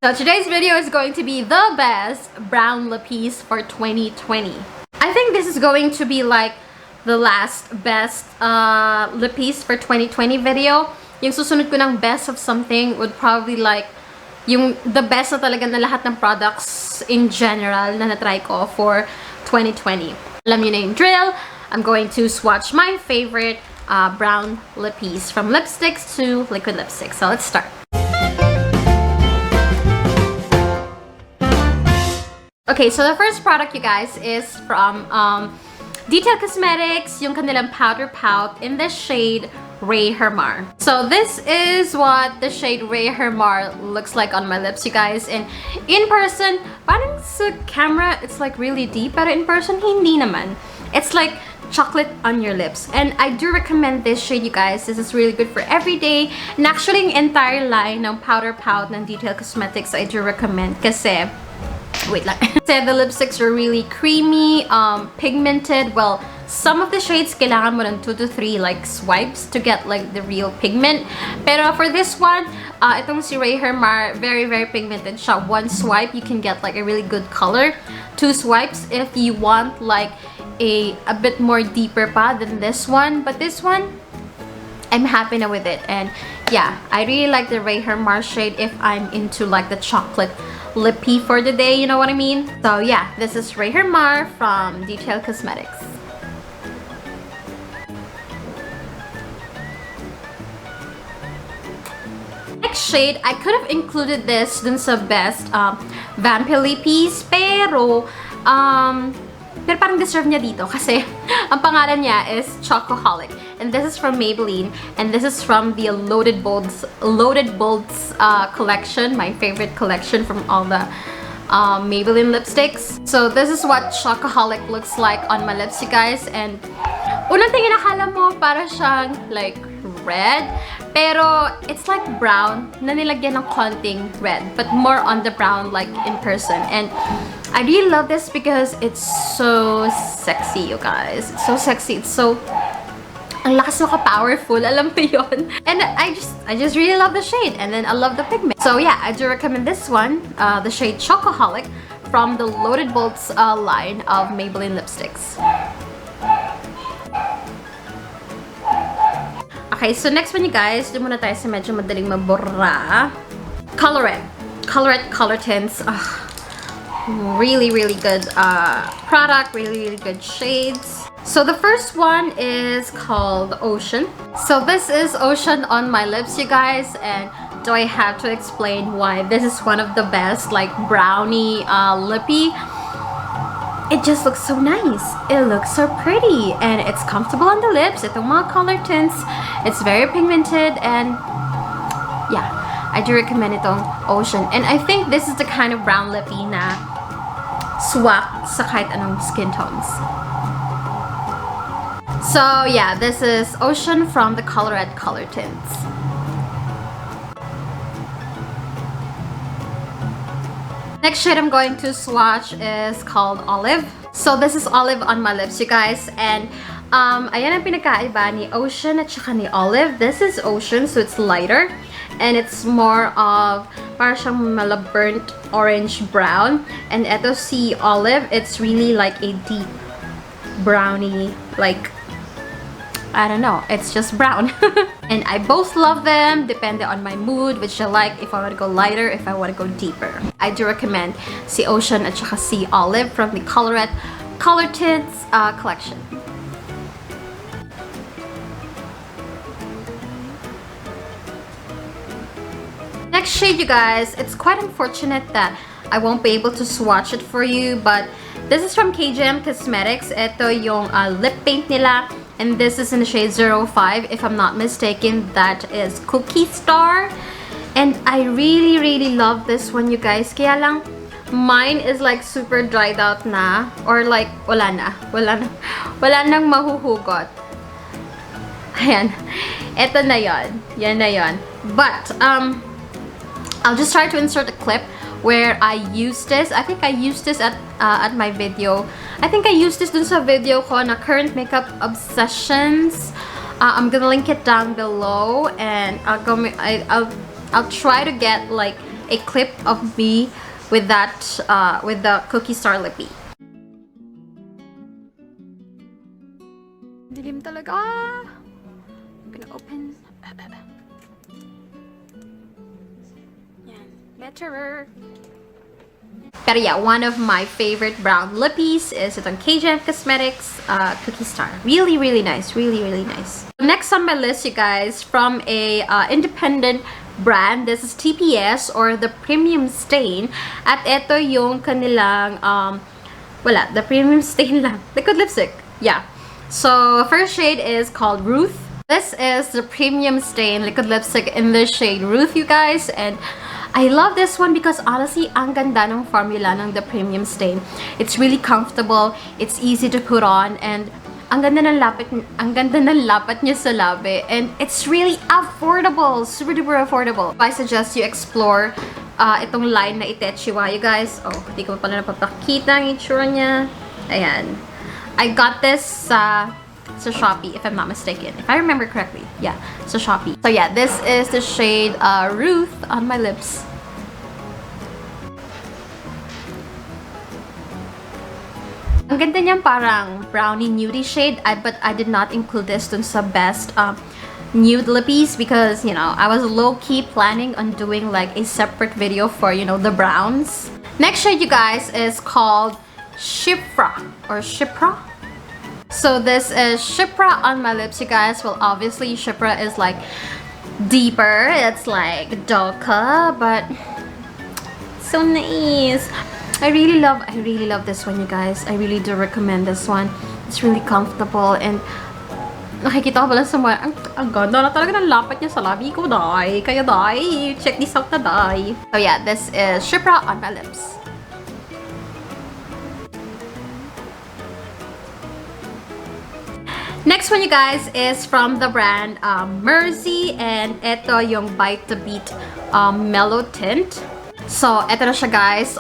So today's video is going to be the best brown lippies for 2020. I think this is going to be like the last best lippies for 2020 video. Yung susunod ko ng best of something would probably like yung the best na talaga na lahat ng products in general na natry ko for 2020. Alam niyo na yung drill. I'm going to swatch my favorite brown lippies from lipsticks to liquid lipsticks. So let's start. Okay, so the first product, you guys, is from Detail Cosmetics, yung kanilang powder Pout in the shade Germar. So this is what the shade Germar looks like on my lips, you guys. And in person, parang sa camera, it's like really deep, pero in person, hindi naman. It's like chocolate on your lips. And I do recommend this shade, you guys. This is really good for everyday. And actually, yung entire line ng powder Pout ng Detail Cosmetics, I do recommend kasi wait lang. The lipsticks are really creamy, pigmented. Well, some of the shades kailangan mo ng 2 to 3 like swipes to get like the real pigment. Pero for this one, itong si Germar, very pigmented siya. One swipe, you can get like a really good color. 2 swipes if you want like a bit more deeper pa than this one. But this one, I'm happy now with it. And yeah, I really like the Germar shade if I'm into like the chocolate lippy for the day, you know what I mean? So yeah, this is Germar from Detail Cosmetics. Next shade, I could have included this dun sa best vampy lippies, pero parang deserve niya dito kasi ang pangalan niya is Chocoholic. And this is from Maybelline, and this is from the Loaded Bolts collection, my favorite collection from all the Maybelline lipsticks. So this is what Chocoholic looks like on my lips, you guys. And unang tingin akala mo para siyang like red, pero it's like brown na nilagyan ng konting red, but more on the brown like in person. And I really love this because it's so sexy, you guys. It's so sexy. It's so ang lakas mo ka-powerful, alam mo yun. And I just really love the shade, and then I love the pigment. So yeah, I do recommend this one, the shade Chocoholic from the Loaded Bolts line of Maybelline lipsticks. Okay, so next one, you guys, doon muna tayo sa medyo madaling mabura. Colourette Colourtints. Really good product, really good shades. So the first one is called Ocean. So this is Ocean on my lips, you guys, and do I have to explain why this is one of the best like brownie lippy? It just looks so nice. It looks so pretty, and it's comfortable on the lips. Itong mga color tints, it's very pigmented, and yeah, I do recommend itong Ocean. And I think this is the kind of brown lippy na swak sa kahit anong skin tones. So yeah, this is Ocean from the Colourette Colourtints. Next shade I'm going to swatch is called Olive. So this is Olive on my lips, you guys. And ayan ang pinakaiba ni Ocean at saka ni Olive. This is Ocean, so it's lighter. And it's more of parang siyang burnt orange brown. And eto si Olive, it's really like a deep brownie, like I don't know, it's just brown. And I both love them, depending on my mood, which I like, if I want to go lighter, if I want to go deeper. I do recommend si Ocean at saka si Olive from the Colourette Colourtints collection. Next shade, you guys, it's quite unfortunate that I won't be able to swatch it for you, but this is from Cosmetics. Ito yung lip paint nila. And this is in the shade 05, if I'm not mistaken. That is Cookie Star. And I really love this one, you guys. Kaya lang, mine is like super dried out na. Or like, wala nang mahuhugot. Ayan. Ito na yon. Yan na yon. But, I'll just try to insert a clip where I used this. I think I used this at my video. I think I used this dun sa video ko na Current Makeup Obsessions. I'm gonna link it down below, and I'll try to get like a clip of me with that, with the Cookie Star lippy. Dilim talaga. I'm gonna open. Yan. Better. Pero yeah, one of my favorite brown lippies is itong KJM Cosmetics Cookie Star. Really, really nice. Really, really nice. Next on my list, you guys, from a independent brand. This is TPS or the Premium Stain. At ito yung kanilang, the Premium Stain lang. Liquid lipstick. Yeah. So, first shade is called Ruth. This is the Premium Stain liquid lipstick in the shade Ruth, you guys. And I love this one because honestly, ang ganda ng formula ng the Premium Stain. It's really comfortable, it's easy to put on, and ang ganda ng lapat niya sa labi, and it's really affordable, super duper affordable. I suggest you explore itong line na Itechiwa, you guys. Oh, hindi ko pala napapakita ang itsura niya. Ayan. I got this sa Shopee, if I'm not mistaken. If I remember correctly. Yeah, sa Shopee. So yeah, this is the shade Ruth on my lips. Ang ganda niyang parang brownie nudie shade. But I did not include this dun sa best nude lippies because, you know, I was low-key planning on doing like a separate video for, you know, the browns. Next shade, you guys, is called SHIPHRAH or SHIPHRAH. So this is SHIPHRAH on my lips, you guys. Well, obviously SHIPHRAH is like deeper. It's like darker, but so nice. I really love this one, you guys. I really do recommend this one. It's really comfortable, and nakikita ko pala sa mga, ang ganda na talaga ng lapat niya sa labi ko, dai. Kaya dai, check this out na dai. So yeah, this is SHIPHRAH on my lips. Next one, you guys, is from the brand Merzy, and ito yung Bite to Beat Mellow tint. So, ito na siya, guys.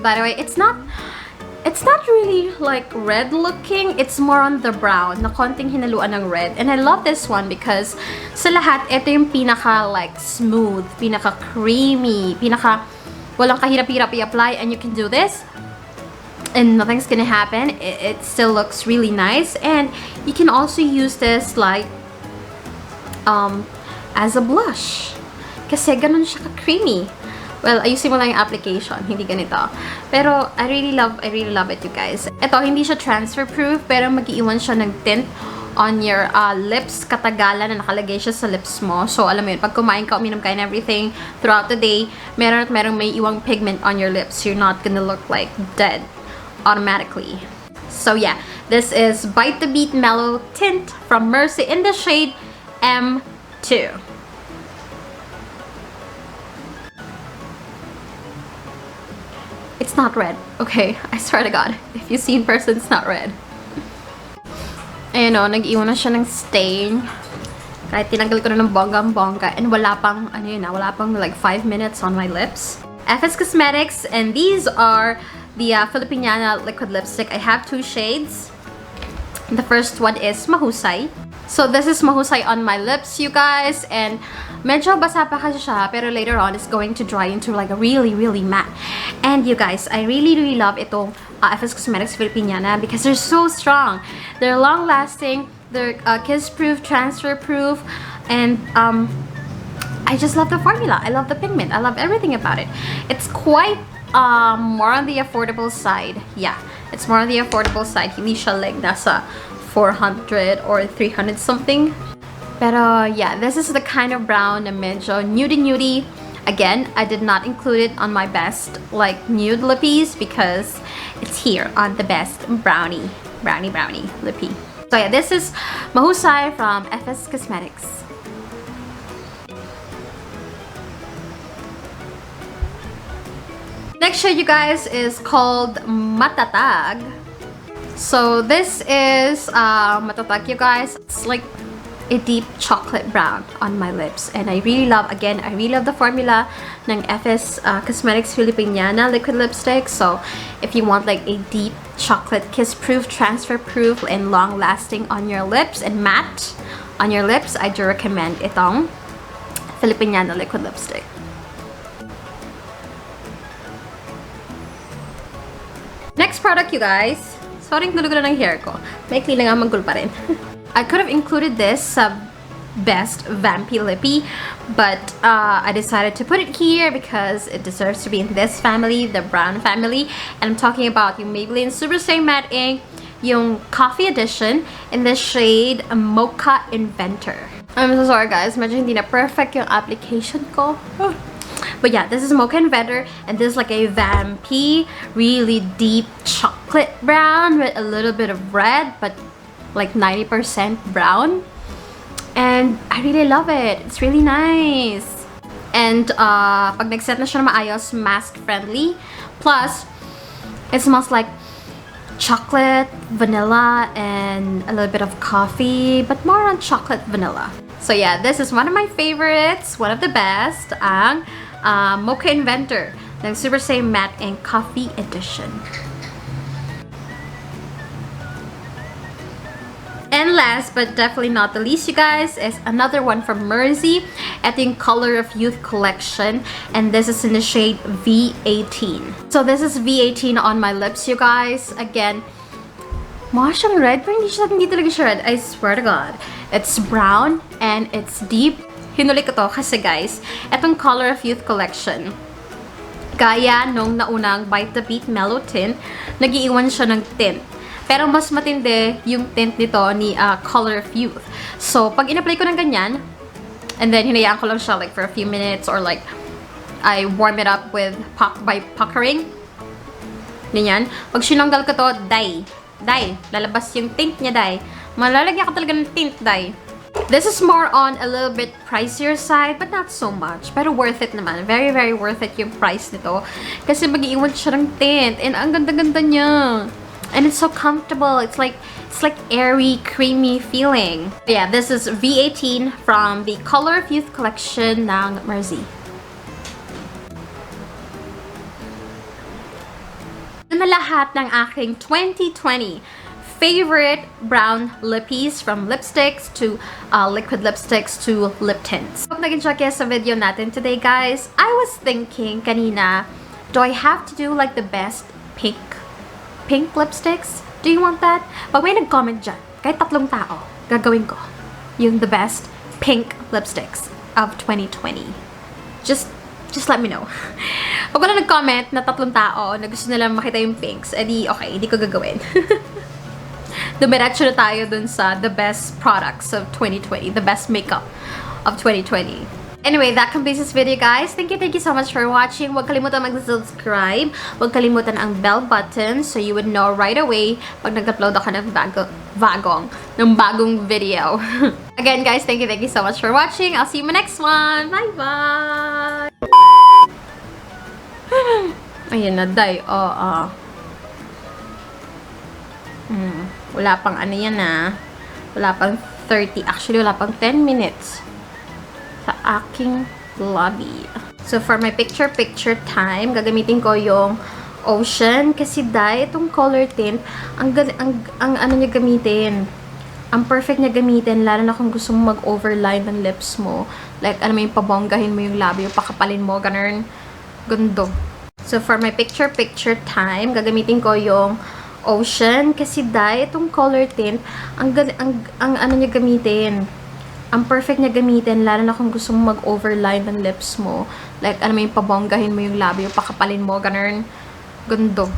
By the way, it's not really like red looking. It's more on the brown, na konting hinaluan ng red. And I love this one because sa lahat, ito yung pinaka like smooth, pinaka creamy, pinaka walang kahirap-hirap i-apply, and you can do this and nothing's gonna happen. It still looks really nice, and you can also use this like as a blush kasi ganun siya ka-creamy. Well, ayusin mo lang yung application, hindi ganito. Pero I really love it, you guys. Ito, hindi siya transfer proof, pero mag-iiwan siya ng tint on your lips katagalan na nakalagay siya sa lips mo. So, alam mo yun, pag kumain ka, uminom ka and everything throughout the day, merong may iwang pigment on your lips. You're not gonna look like dead automatically. So yeah, this is Bite the Beat Mellow Tint from Merzy in the shade M2. It's not red, okay? I swear to God, if you see in person, it's not red. Ayun o, nag-iwan na siya ng stain. Kahit tinanggal ko na ng bonggang-bongga, and wala pang, ano yun na, wala pang like 5 minutes on my lips. FS Cosmetics, and these are the FILIPIñAna liquid lipstick. I have 2 shades. The first one is Mahusay. So this is Mahusay on my lips, you guys, and medyo basa pa kasi siya, pero later on it's going to dry into like a really matte. And you guys, I really love itong FS Cosmetics FILIPIñAna because they're so strong. They're long lasting, they're kiss proof, transfer proof, and I just love the formula. I love the pigment. I love everything about it. It's quite more on the affordable side. Yeah, it's more on the affordable side. Hindi siya like nasa 400 or 300 something. Pero yeah, this is the kind of brown na medyo nudie. Again, I did not include it on my best like nude lippies because it's here on the best brownie lippy. So yeah, this is Mahusay from FS Cosmetics. Next shade, you guys, is called MATATAG. So this is MATATAG, you guys. It's like a deep chocolate brown on my lips, and I really love the formula ng FS Cosmetics FILIPIñAna liquid lipstick. So if you want like a deep chocolate kiss proof, transfer proof, and long lasting on your lips and matte on your lips, I do recommend itong FILIPIñAna liquid lipstick. Next product, you guys. Sorry, nulugo na ng hair ko. Maikli lang ang magul pa rin. I could have included this sa best vampy lippy, but I decided to put it here because it deserves to be in this family, the brown family. And I'm talking about yung Maybelline Superstay Matte Ink, yung Coffee Edition in the shade Mocha Inventor. I'm so sorry guys, medyo hindi na perfect yung application ko. But yeah, this is Mocha Inventor, and this is like a vampy, really deep chocolate brown with a little bit of red, but like 90% brown. And I really love it. It's really nice. And pag nag-set na siya na maayos, mask-friendly. Plus, it smells like chocolate, vanilla, and a little bit of coffee, but more on chocolate vanilla. So yeah, this is one of my favorites, one of the best, ang Mocha Inventor ng Superstay Matte Ink Coffee Edition. And last but definitely not the least, you guys, is another one from Merzy. Ito yung Color of Youth collection, and this is in the shade V18. So this is V18 on my lips, you guys. Again, mukha siyang red, pero hindi talaga siya red. I swear to God. It's brown and it's deep. Hinuli ko to kasi guys, etong Color of Youth collection, gaya nung naunang Bite the Beat Mellow tint, nag-iiwan siya ng tint. Pero mas matindi yung tint nito ni Color of Youth. So, pag in-apply ko ng ganyan, and then hinayaan ko lang siya like for a few minutes, or like I warm it up with by puckering. Ganyan. Pag sinanggal ko to, dye. Lalabas yung tint niya, dye. Malalagyan ka talaga ng tint, dye. This is more on a little bit pricier side, but not so much. Pero worth it naman. Very, very worth it yung price nito. Kasi mag-iiwan siya ng tint. And ang ganda-ganda niya. And it's so comfortable. It's like airy, creamy feeling. But yeah, this is V18 from the Color of Youth collection ng Merzy. Na lahat ng aking 2020 favorite brown lippies, from lipsticks to liquid lipsticks to lip tints. Kung nag-enjoy kayo sa video natin today, guys, I was thinking kanina, do I have to do like the best pink lipsticks? Do you want that? Pag may nag-comment dyan, kahit 3 tao, gagawin ko yung the best pink lipsticks of 2020. Just let me know. Pag wala nag-comment na 3 tao na gusto nila makita yung pinks, edi okay, hindi ko gagawin. Dumiretso na tayo dun sa the best products of 2020, the best makeup of 2020. Anyway, that completes this video, guys. Thank you so much for watching. Huwag kalimutan mag-subscribe. Huwag kalimutan ang bell button so you would know right away pag nag-upload ako ng bagong video. Again, guys, thank you so much for watching. I'll see you in my next one. Bye-bye! Ayun na, day. Wala pang ano yan wala pang 30. Actually, wala pang 10 minutes sa aking lobby. So, for my picture time, gagamitin ko yung Ocean. Kasi dahil itong Colourtint, ang ano niya gamitin. Ang perfect niya gamitin, lalo na kung gusto mo mag-overline ng lips mo. Like, ano mo yung pabonggahin mo yung labi, yung pakapalin mo, ganun. Gundo. So, for my picture time, gagamitin ko yung Ocean. Kasi dahil itong Colourtint, ang ano niya gamitin. Ang perfect niya gamitin, lalo na kung gusto mo mag-overline ng lips mo. Like, ano mo yung pabonggahin mo yung labi, yung pakapalin mo, ganun. Gundo.